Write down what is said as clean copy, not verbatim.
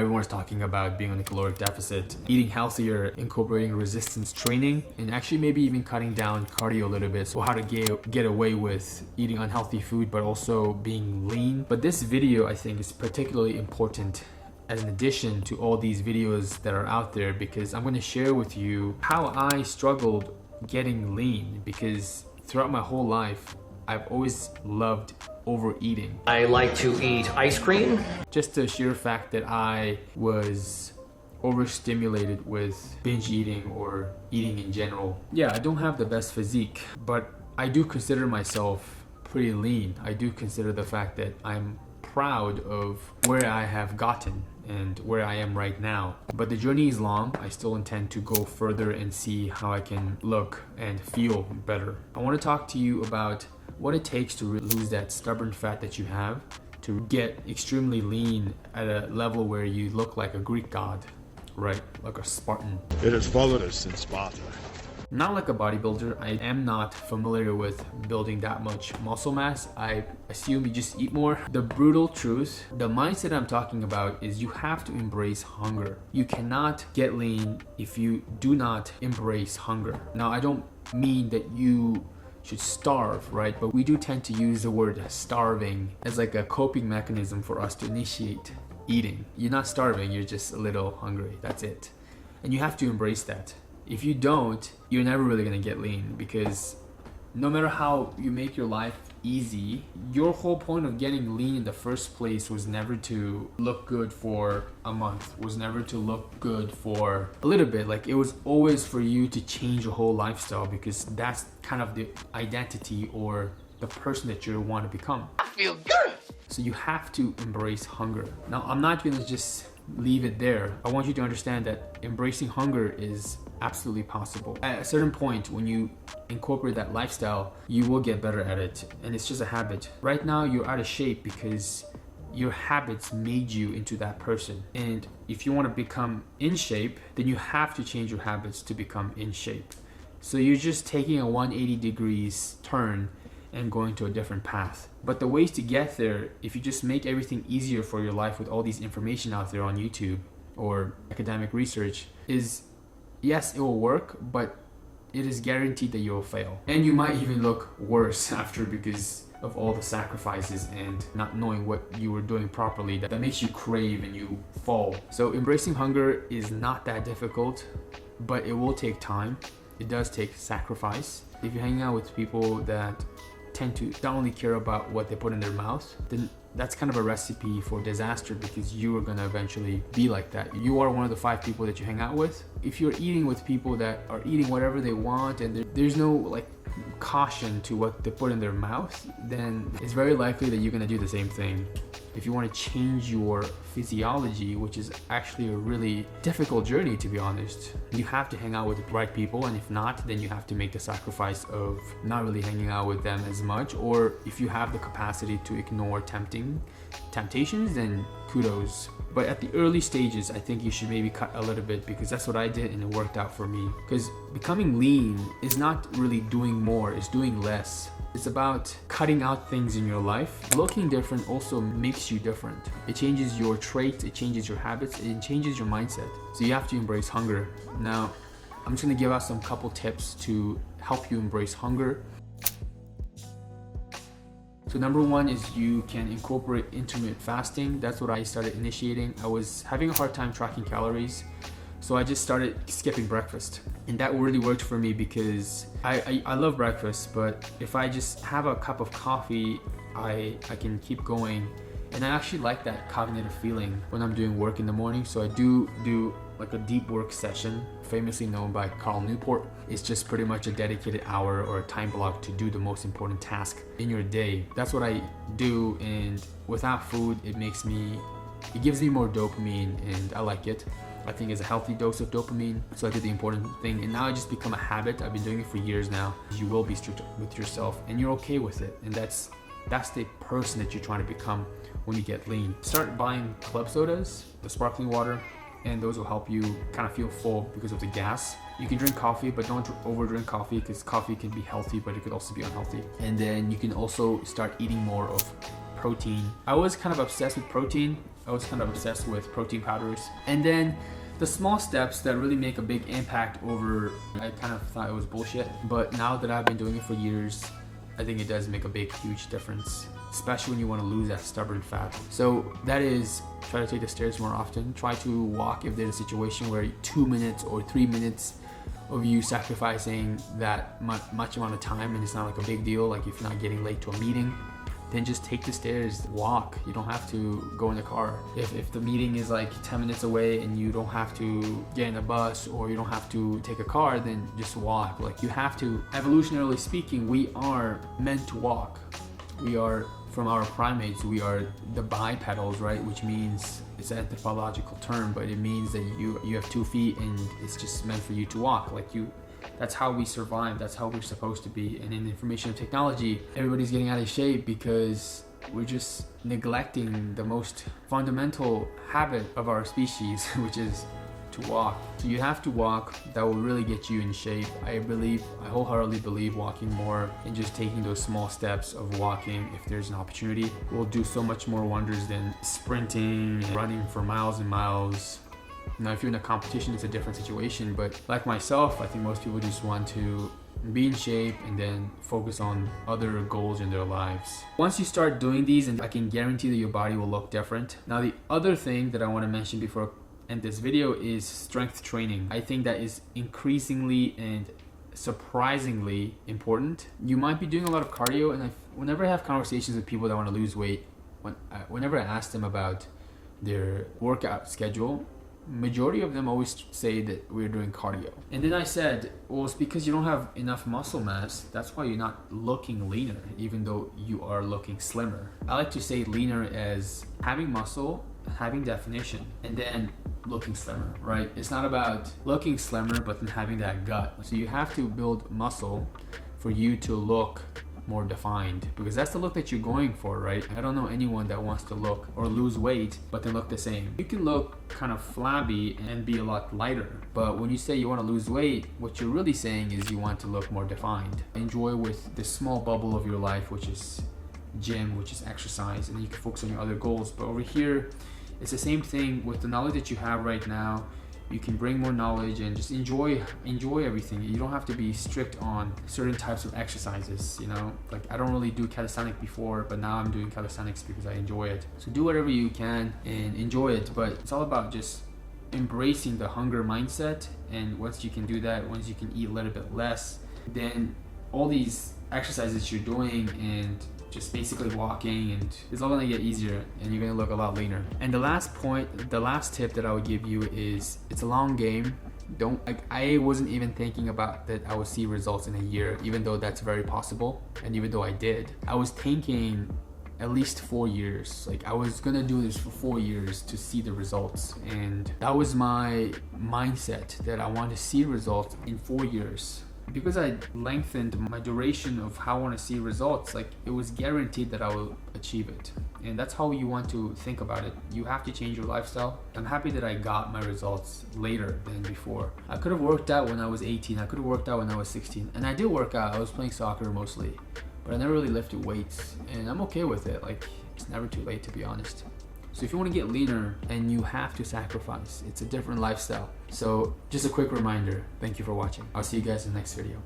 Everyone's talking about being on a caloric deficit, eating healthier, incorporating resistance training, and actually maybe even cutting down cardio a little bit. So how to get away with eating unhealthy food, but also being lean. But this video, I think, is particularly important as an addition to all these videos that are out there, because I'm going to share with you how I struggled getting lean, because throughout my whole life, I've always loved overeating. I like to eat ice cream. Just the sheer fact that I was overstimulated with binge eating or eating in general. Yeah, I don't have the best physique, but I do consider myself pretty lean. I do consider the fact that I'm proud of where I have gotten and where I am right now. But the journey is long. I still intend to go further and see how I can look and feel better. I want to talk to you about what it takes to lose that stubborn fat that you have, to get extremely lean at a level where you look like a Greek god, right? Like a Spartan. It has followed us since Sparta. Not like a bodybuilder. I am not familiar with building that much muscle mass. I assume you just eat more. The brutal truth, the mindset I'm talking about is you have to embrace hunger. You cannot get lean if you do not embrace hunger. Now, I don't mean that you should starve, right? But we do tend to use the word starving as like a coping mechanism for us to initiate eating. You're not starving, you're just a little hungry. That's it. And you have to embrace that. If you don't, you're never really gonna get lean, because no matter how you make your life easy, your whole point of getting lean in the first place was never to look good for a month, was never to look good for a little bit. Like, it was always for you to change your whole lifestyle, because that's kind of the identity or the person that you want to become. I feel good. So you have to embrace hunger. Now, I'm not gonna just leave it there. I want you to understand that embracing hunger is absolutely possible. At a certain point, when you incorporate that lifestyle, you will get better at it, and it's just a habit. Right now, you're out of shape because your habits made you into that person. And if you want to become in shape, then you have to change your habits to become in shape. So you're just taking a 180 degrees turn and going to a different path. But the ways to get there, if you just make everything easier for your life with all these information out there on YouTube or academic research, is yes, it will work, but it is guaranteed that you will fail. And you might even look worse after, because of all the sacrifices and not knowing what you were doing properly that makes you crave and you fall. So embracing hunger is not that difficult, but it will take time. It does take sacrifice. If you're hanging out with people that tend to not only care about what they put in their mouth, then that's kind of a recipe for disaster, because you are gonna eventually be like that. You are one of the 5 people that you hang out with. If you're eating with people that are eating whatever they want and there's no like caution to what they put in their mouth, then it's very likely that you're gonna do the same thing. If you want to change your physiology, which is actually a really difficult journey, to be honest, you have to hang out with the right people, and if not, then you have to make the sacrifice of not really hanging out with them as much. Or if you have the capacity to ignore temptations, then kudos. But at the early stages, I think you should maybe cut a little bit, because that's what I did and it worked out for me. Because becoming lean is not really doing more, it's doing less. It's about cutting out things in your life. Looking different also makes you different. It changes your traits, it changes your habits, it changes your mindset. So you have to embrace hunger. Now, I'm just gonna give out some couple tips to help you embrace hunger. So number 1 is you can incorporate intermittent fasting. That's what I started initiating. I was having a hard time tracking calories, so I just started skipping breakfast. And that really worked for me, because I love breakfast, but if I just have a cup of coffee, I can keep going. And I actually like that cognitive feeling when I'm doing work in the morning. So I do like a deep work session, famously known by Carl Newport. It's just pretty much a dedicated hour or a time block to do the most important task in your day. That's what I do, and without food, it gives me more dopamine, and I like it. I think it's a healthy dose of dopamine. So I did the important thing, and now it just become a habit. I've been doing it for years now. You will be strict with yourself, and you're okay with it. And that's the person that you're trying to become when you get lean. Start buying club sodas, the sparkling water, and those will help you kind of feel full because of the gas. You can drink coffee, but don't over drink coffee, because coffee can be healthy, but it could also be unhealthy. And then you can also start eating more of protein. I was kind of obsessed with protein. I was kind of obsessed with protein powders. And then the small steps that really make a big impact over, I kind of thought it was bullshit. But now that I've been doing it for years, I think it does make a big, huge difference, especially when you want to lose that stubborn fat. So that is, try to take the stairs more often. Try to walk if there's a situation where 2 minutes or 3 minutes of you sacrificing that much amount of time and it's not like a big deal, like if you're not getting late to a meeting, then just take the stairs, walk. You don't have to go in the car. If the meeting is like 10 minutes away and you don't have to get in a bus or you don't have to take a car, then just walk. Like you have to, evolutionarily speaking, we are meant to walk. We are, from our primates, we are the bipedals, right? Which means, it's an anthropological term, but it means that you have 2 feet and it's just meant for you to walk. Like that's how we survive. That's how we're supposed to be. And in information technology, everybody's getting out of shape because we're just neglecting the most fundamental habit of our species, which is to walk. So you have to walk. That will really get you in shape. I wholeheartedly believe walking more and just taking those small steps of walking, if there's an opportunity, will do so much more wonders than sprinting and running for miles and miles. Now, if you're in a competition, it's a different situation, but like myself, I think most people just want to be in shape and then focus on other goals in their lives. Once you start doing these, and I can guarantee that your body will look different. Now, the other thing that I want to mention before I end this video is strength training. I think that is increasingly and surprisingly important. You might be doing a lot of cardio, and whenever I have conversations with people that want to lose weight, whenever I ask them about their workout schedule, majority of them always say that we're doing cardio. And then I said, well, it's because you don't have enough muscle mass. That's why you're not looking leaner, even though you are looking slimmer. I like to say leaner as having muscle, having definition, and then looking slimmer, right? It's not about looking slimmer, but then having that gut. So you have to build muscle for you to look more defined, because that's the look that you're going for, right? I don't know anyone that wants to look or lose weight but then look the same. You can look kind of flabby and be a lot lighter, but when you say you want to lose weight, what you're really saying is you want to look more defined. Enjoy with this small bubble of your life, which is gym, which is exercise, and then you can focus on your other goals. But over here, it's the same thing. With the knowledge that you have right now, you can bring more knowledge and just enjoy everything. You don't have to be strict on certain types of exercises, you know? Like, I don't really do calisthenics before, but now I'm doing calisthenics because I enjoy it. So do whatever you can and enjoy it, but it's all about just embracing the hunger mindset. And once you can do that, once you can eat a little bit less, then all these exercises you're doing and just basically walking, and it's all gonna get easier and you're gonna look a lot leaner. And the last tip that I would give you is, it's a long game. I wasn't even thinking about that I would see results in a year, even though that's very possible. And even though I did, I was thinking at least 4 years. Like, I was gonna do this for 4 years to see the results. And that was my mindset, that I want to see results in 4 years. Because I lengthened my duration of how I want to see results, like, it was guaranteed that I will achieve it. And that's how you want to think about it. You have to change your lifestyle. I'm happy that I got my results later than before. I could have worked out when I was 18. I could have worked out when I was 16. And I did work out. I was playing soccer mostly, but I never really lifted weights. And I'm okay with it. Like, it's never too late, to be honest. So if you want to get leaner, and you have to sacrifice, it's a different lifestyle. So just a quick reminder, thank you for watching. I'll see you guys in the next video.